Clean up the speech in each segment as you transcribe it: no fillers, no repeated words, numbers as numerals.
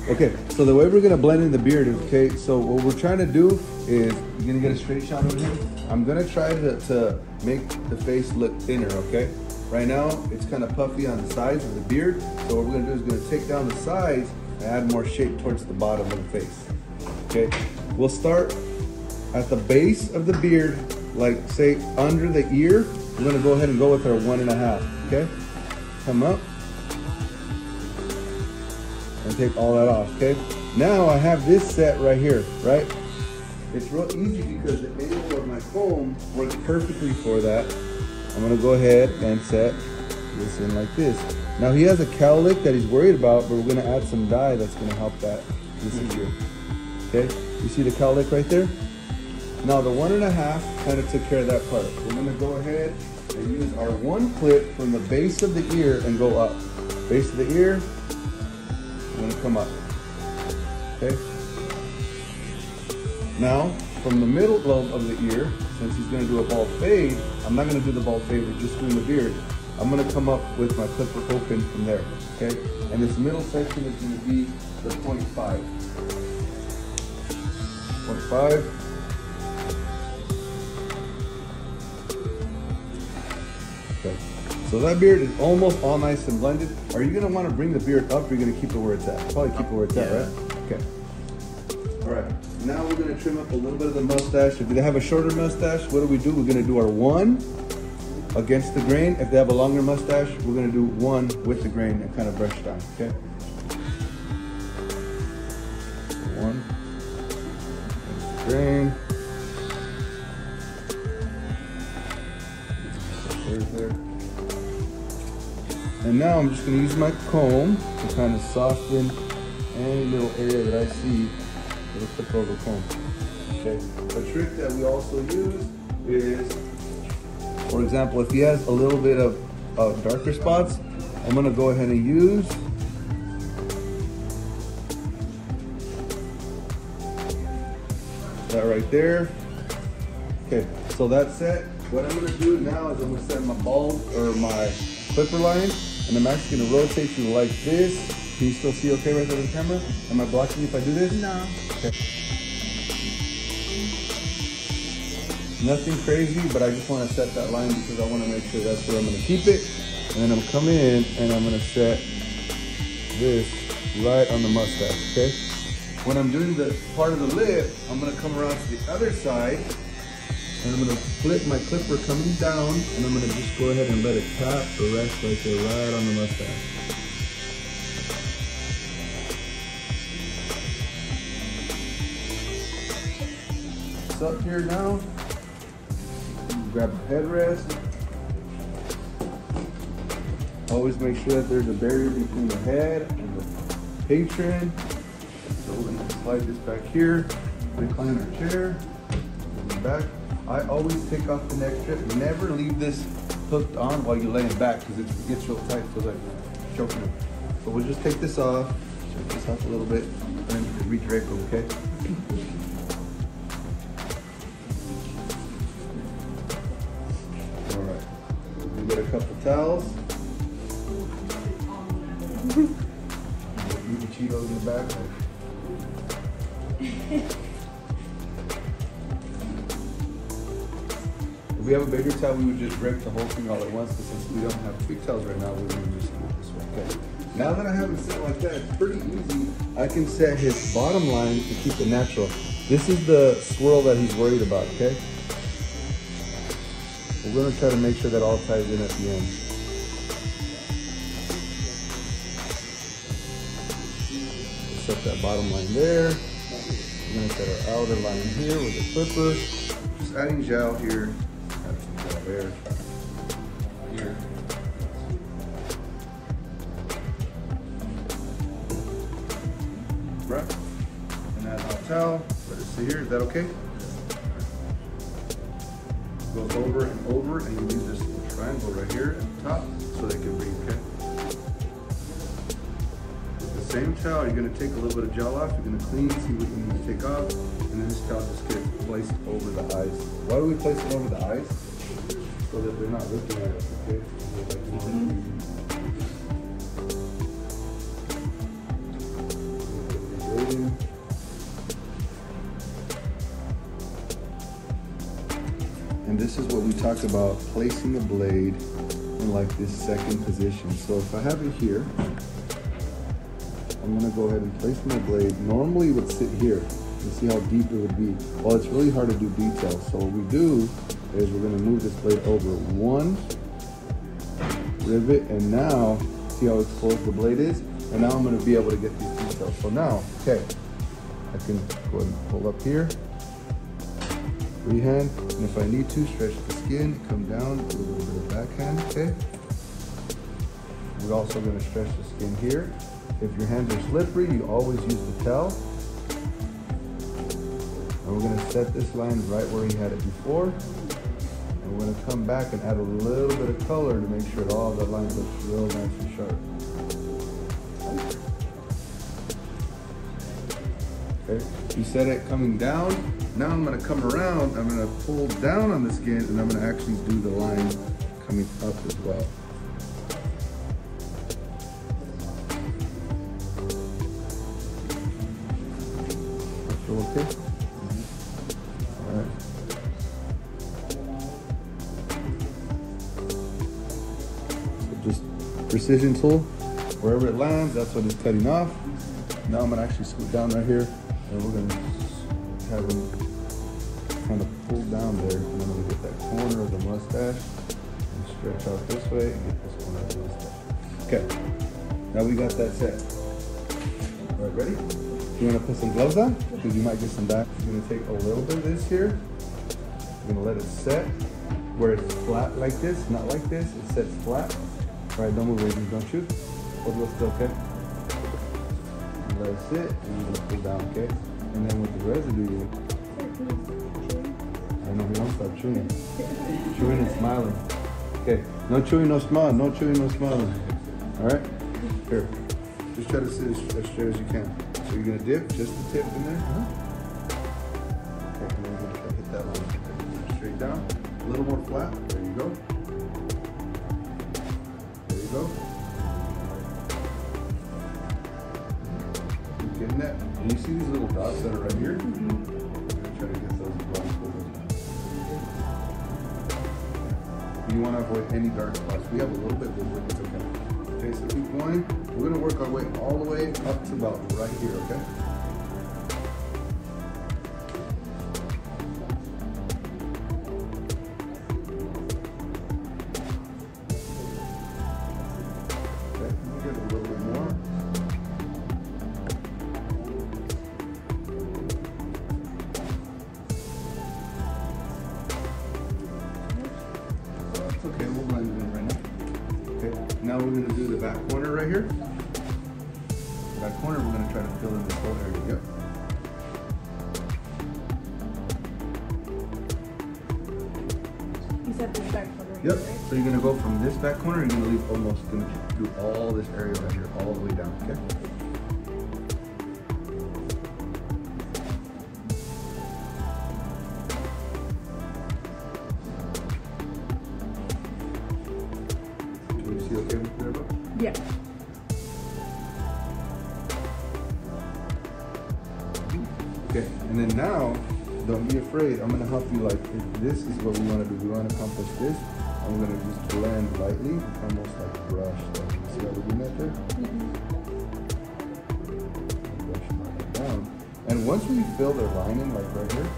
Okay, so the way we're gonna blend in the beard is, okay, so what we're trying to do is, you're gonna get a straight shot of him. I'm gonna try to make the face look thinner, okay? Right now, it's kind of puffy on the sides of the beard, so what we're gonna do is gonna take down the sides and add more shape towards the bottom of the face, okay? We'll start at the base of the beard, like say under the ear. We're gonna go ahead and go with our 1.5, okay? Come up. And take all that off, okay? Now I have this set right here, right? It's real easy because the angle of my comb works perfectly for that. I'm gonna go ahead and set this in like this. Now he has a cowlick that he's worried about, but we're gonna add some dye that's gonna help that this easier. Okay, you see the cowlick right there? Now the 1.5 kind of took care of that part. We're gonna go ahead and use our one clip from the base of the ear and go up. Base of the ear, I'm gonna come up, okay? Now, from the middle lobe of the ear, since he's gonna do a bald fade, I'm not gonna do the bald fade, we're just doing the beard. I'm gonna come up with my clipper open from there, okay? And this middle section is gonna be the 0.5. 0.5. Okay. So that beard is almost all nice and blended. Are you gonna wanna bring the beard up, or are you gonna keep it where it's at? Probably keep it where it's at, right? Okay. All right, now we're gonna trim up a little bit of the mustache. If they have a shorter mustache, what do? We're gonna do our 1 against the grain. If they have a longer mustache, we're gonna do 1 with the grain and kind of brush down, okay? 1 against the grain. There. And now I'm just going to use my comb to kind of soften any little area that I see with a clip over comb. Okay. A trick that we also use is, for example, if he has a little bit of darker spots, I'm going to go ahead and use that right there. Okay, so that's it. What I'm gonna do now is I'm gonna set my bald or my clipper line, and I'm actually gonna rotate you like this. Can you still see okay right there on the camera? Am I blocking if I do this? No. Okay. Nothing crazy, but I just wanna set that line because I wanna make sure that's where I'm gonna keep it. And then I'm gonna come in and I'm gonna set this right on the mustache, okay? When I'm doing the part of the lip, I'm gonna come around to the other side, and I'm gonna flip my clipper coming down, and I'm gonna just go ahead and let it tap or rest right there, right on the mustache. It's up here now. Grab the headrest. Always make sure that there's a barrier between the head and the patron. So we're gonna slide this back here, recline our chair, back. I always take off the neck strip. Never leave this hooked on while you're laying back because it gets real tight, feels like choking it. So we'll just take this off, shake this off a little bit, and then you can redrape it, okay? All right, we'll get a couple towels. Eating Cheetos in the back. If we have a bigger towel, we would just break the whole thing all at once, but since we don't have big towels right now, we're going to just do it this way, okay? Now that I have it set like that, it's pretty easy. I can set his bottom line to keep it natural. This is the swirl that he's worried about, okay? We're going to try to make sure that all ties in at the end. We'll set that bottom line there. We're going to set our outer line here with the clipper. Just adding gel here. There, here. Right. And add hot towel. Let it sit here. Is that okay? Goes over and over, and you use this triangle right here at the top so they can breathe, okay? With the same towel, you're going to take a little bit of gel off. You're going to clean, see what you need to take off, and then this towel just gets placed over the eyes. Why do we place it over the eyes? So that they're not looking at us, okay? this is what we talked about, placing the blade in like this second position. So if I have it here, I'm gonna go ahead and place my blade. Normally it would sit here. You see how deep it would be. Well, it's really hard to do details. So what we do is we're gonna move this blade over one rivet, and now, see how exposed the blade is? And now I'm gonna be able to get these details. So now, okay, I can go ahead and pull up here, freehand, and if I need to, stretch the skin, come down, do a little bit of backhand, okay? We're also gonna stretch the skin here. If your hands are slippery, you always use the towel. And we're gonna set this line right where he had it before. And we're gonna come back and add a little bit of color to make sure that all the lines look real nice and sharp. Okay, you set it coming down. Now I'm gonna come around, I'm gonna pull down on the skin, and I'm gonna actually do the line coming up as well. Okay. All right. So just precision tool, wherever it lands, that's what it's cutting off. Now I'm gonna actually scoot down right here, and we're gonna have him kind of pull down there, and I'm gonna get that corner of the mustache and stretch out this way and get this corner of the mustache. Okay. Now we got that set. All right, ready? You want to put some gloves on? Because you might get some back. You're going to take a little bit of this here. You're going to let it set where it's flat like this, not like this. It sets flat. All right, don't move away, don't shoot. Hold it still, okay? You let it sit, and you're going to pull down, okay? And then with the residue, I know we don't stop chewing. Chewing and smiling. Okay, no chewing, no smiling. No chewing, no smiling. All right? Here. Just try to sit as straight as you can. So you're gonna dip just the tip in there. Okay, and then we're gonna try to hit that line. Straight down, a little more flat. There you go. There you go. Keep getting that. And you see these little dots that are right here? We're gonna try to get those blonde photos. You wanna avoid any dark spots. We have a little bit, but it's okay. Okay, so keep going. We're gonna work our way all the way up to about right here, okay? Okay, we'll get a little bit more. That's okay, we'll blend it in right now. Okay, now we're gonna do the back corner right here. Back corner, we're going to try to fill in this whole area. Yep. You said this back corner. Yep. Right? So you're going to go from this back corner, and you're going to leave almost, going to do all this area right here, all the way down. Okay. Do you see okay with there? Yeah. Okay, and then now, don't be afraid. I'm gonna help you. Like, if this is what we want to do. We want to accomplish this. I'm gonna just blend lightly, almost like brush. Like, you see how we're doing that there? Brush it down. And once we fill the lining, like right here,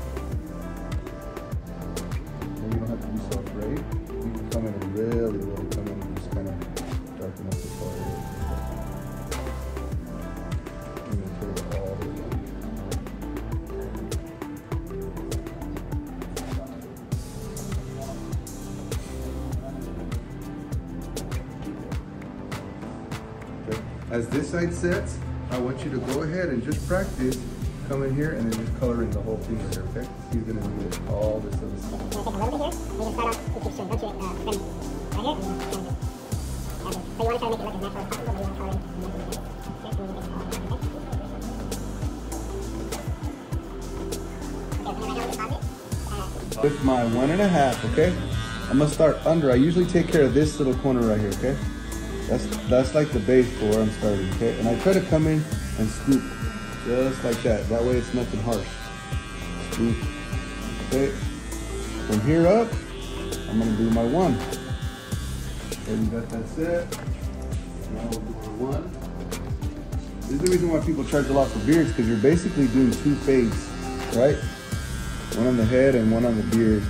then you don't have to be so afraid. You can come in and really come in and just kind of darken up this whole area. I'm gonna put it all the way down. As this side sets, I want you to go ahead and just practice. Come in here and then just color in the whole thing right here, okay? He's gonna do all this other stuff. Take a little bit here, and you start off, you keep showing, don't you, then right here, and so you want to try to make it look as natural as possible, but you want to color in. With my 1.5, okay? I'm gonna start under. I usually take care of this little corner right here, okay? That's like the base for where I'm starting, okay? And I try to come in and scoop just like that. That way it's nothing harsh. Scoop, okay? From here up, I'm gonna do my one. Already got that set. Now we'll do our one. This is the reason why people charge a lot for beards, because you're basically doing two fades, right? One on the head and one on the beard.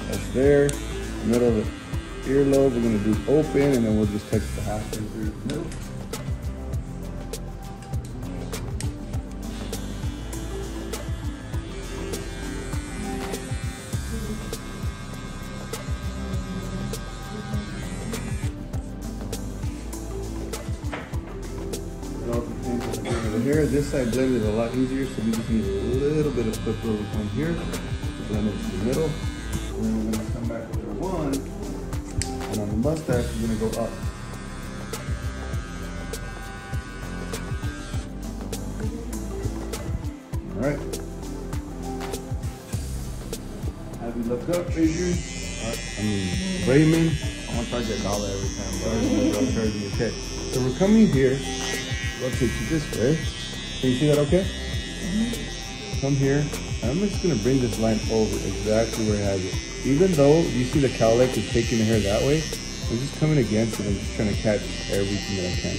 That's there. Middle of the earlobe, we're gonna do open, and then we'll just touch the half through the middle. Here, this side blended a lot easier, so we just need a little bit of clip over from here to blend it to the middle. And then we're gonna come back with our one, and on the mustache, we're gonna go up. All right. Have you looked up, Adrian? Raymond. I'm gonna charge you $1 every time, bro. Okay, so we're coming here. Rotate you this way. Can you see that okay? Come here. I'm just gonna bring this line over exactly where it has it. Even though you see the cowlick is taking the hair that way, I'm just coming against it and just trying to catch everything that I can.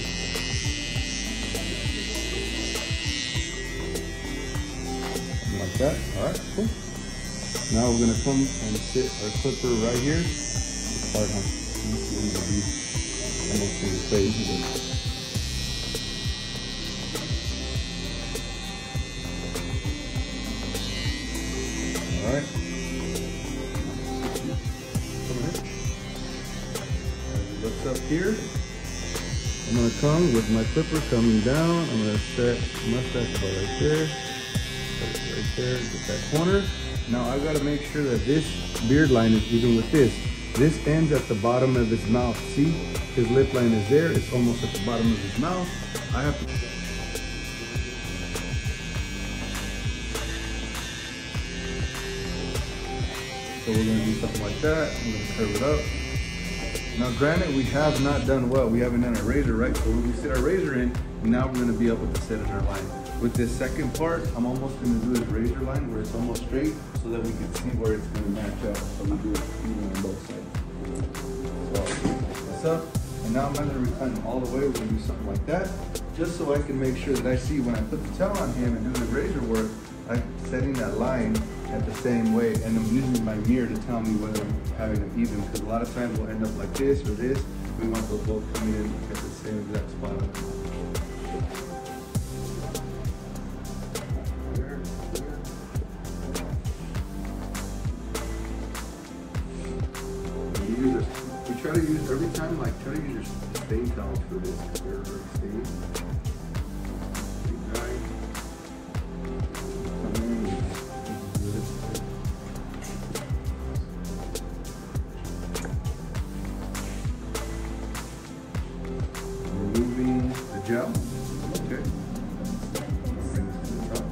Something like that. Alright, cool. Now we're gonna come and sit our clipper right here. It's hard, huh? You see it gonna be almost in your face. All right. Come here. Looks up here. I'm gonna come with my clipper coming down. I'm gonna set mustache about right there. Set it right there. Get that corner. Now I gotta make sure that this beard line is even with this. This ends at the bottom of his mouth. See, his lip line is there. It's almost at the bottom of his mouth. I have to. So we're gonna do something like that. I'm gonna curve it up. Now granted, we have not done what? We haven't done a razor, right? So when we sit our razor in, now we're gonna be able to set in our line. With this second part, I'm almost gonna do this razor line where it's almost straight so that we can see where it's gonna match up. So we do it even on both sides. So I'll pick this up, and now I'm not gonna recline them all the way. We're gonna do something like that, just so I can make sure that I see when I put the towel on him and do the razor work, I'm setting that line at the same way, and I'm using my mirror to tell me whether I'm having them even, because a lot of times we'll end up like this or this. We want those both coming in at the same exact spot. We try to use every time, like try to use your stain towels for this, because they're already stained. Gel. Okay. Bring this to the top.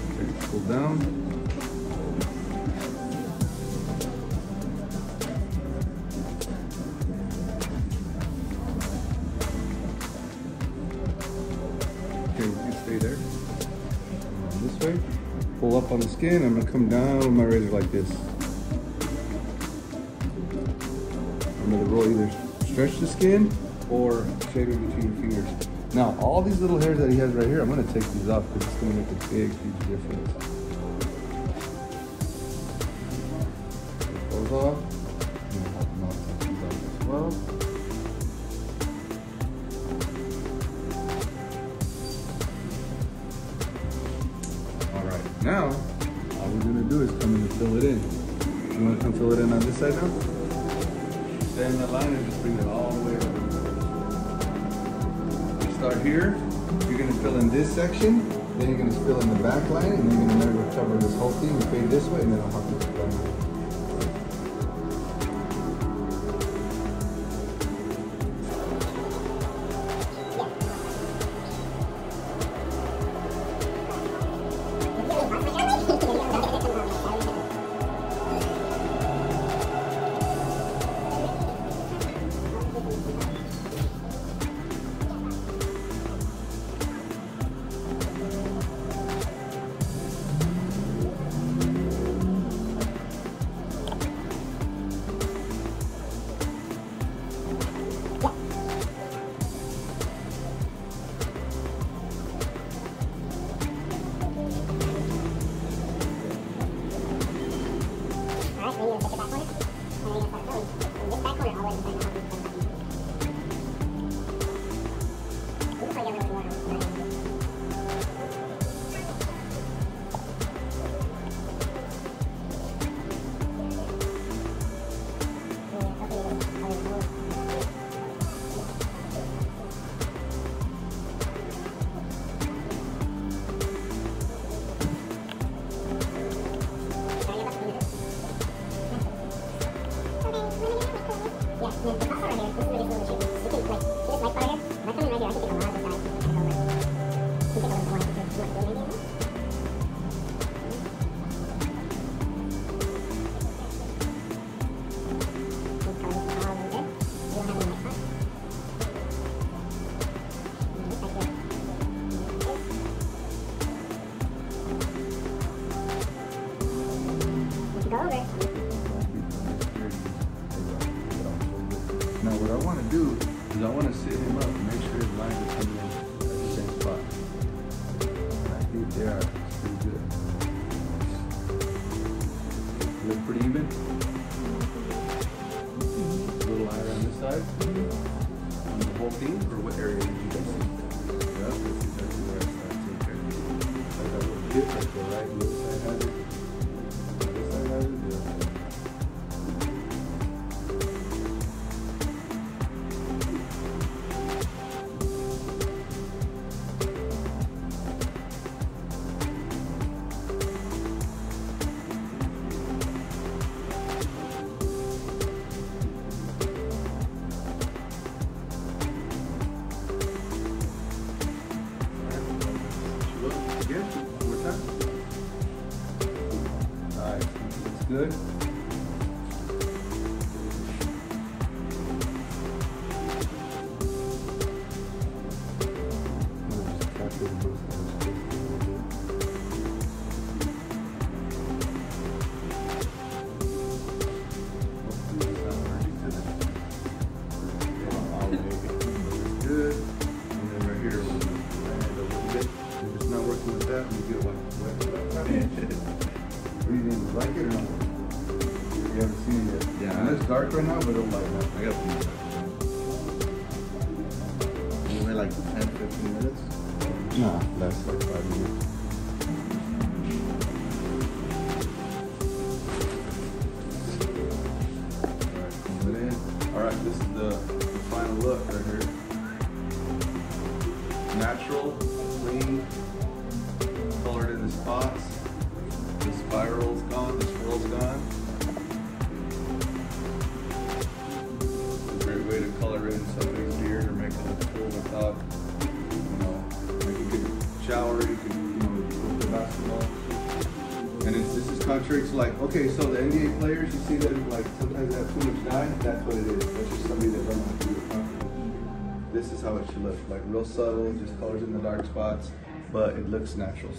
Okay, pull down. Okay, you can stay there. This way, pull up on the skin. I'm gonna come down with my razor like this. I'm gonna roll either stretch the skin or shave it between your fingers. Now, all these little hairs that he has right here, I'm gonna take these off because it's gonna make a big, huge difference. Take those off. I'm gonna knock these off as well. Now, all we're gonna do is come in and fill it in. You wanna come fill it in on this side now? Stay in that line and just bring it all the way over. You start here, you're gonna fill in this section, then you're gonna fill in the back line, and then you're gonna cover this whole thing and fade this way, and then I'll have to put it down. and then the cross right here, this is where this little shape is. You can, like, see this white part here? If I come in right here, I can take a lot of this out and take it over. You can take a little more, I think, you want to do maybe? Now what I want to do is I want to sit him up and make sure his lines are coming in at the same spot. And I think they are pretty good. Look pretty even. A little eye around this side. On the whole thing, or what area did you guys see? Yeah, this is exactly where I started. I got a little dip right there, right? The other side has it. This side has it. The other side. Again, one more time. Alright, that's good. Good. And then right here, we'll land a little bit. If it's not working with that, we get wet. What do you think? Like it or not? You haven't seen it yet. Yeah. And it's dark right now, but it'll light up. I got to only like 10-15 minutes. Nah, that's like 5 minutes. Alright, comb it in. Alright, this is the final look right here. Natural, clean, colored in the spots. The spiral's gone, the swirl's gone. It's a great way to color in somebody's beard or make it look cool without, you know, like you could shower, you could, you know, go play basketball. And this is contrary to like, okay, so the NBA players, you see them like sometimes they have too much dye, that's what it is. That's just somebody that don't want to do it properly. This is how it should look, like real subtle, just colors in the dark spots, but it looks natural.